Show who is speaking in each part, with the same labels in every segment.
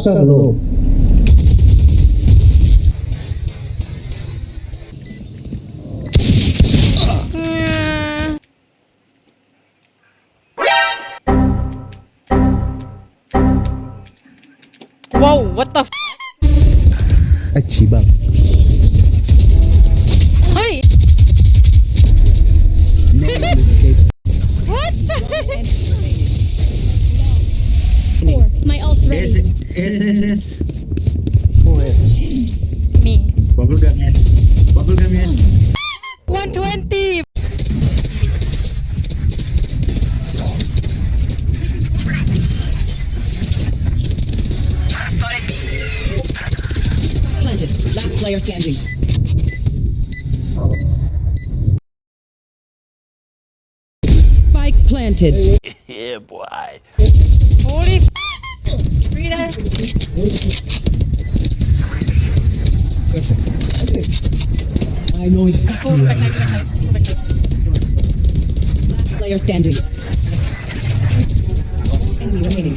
Speaker 1: faster bro.
Speaker 2: Wow, what the f?
Speaker 1: Chibang.
Speaker 2: Hey!
Speaker 1: No one escapes.
Speaker 2: What?
Speaker 3: My ult's ready.
Speaker 4: Yes.
Speaker 1: Who is?
Speaker 2: Me.
Speaker 4: Bubblegum, yes. Bubblegum, yes.
Speaker 2: 120!
Speaker 5: Planted. Last player standing. Spike planted.
Speaker 6: Yeah, boy.
Speaker 2: Holy f. Rita.
Speaker 5: I know exactly.
Speaker 2: Backside.
Speaker 5: Last player standing. Enemy remaining.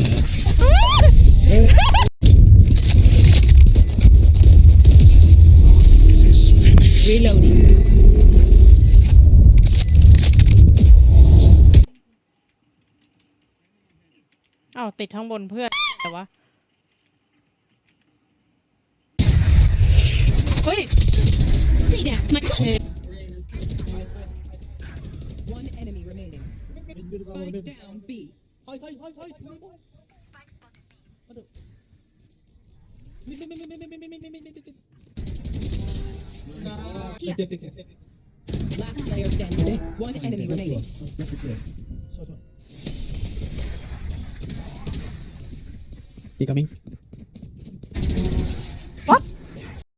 Speaker 5: Reloading.
Speaker 2: อ้าวติดข้างบนเพื่อนแต่ว่าเฮ้ย
Speaker 3: Stay down. My
Speaker 5: One enemy remaining. Spike down B. Last player standing. One enemy remaining.
Speaker 1: He coming.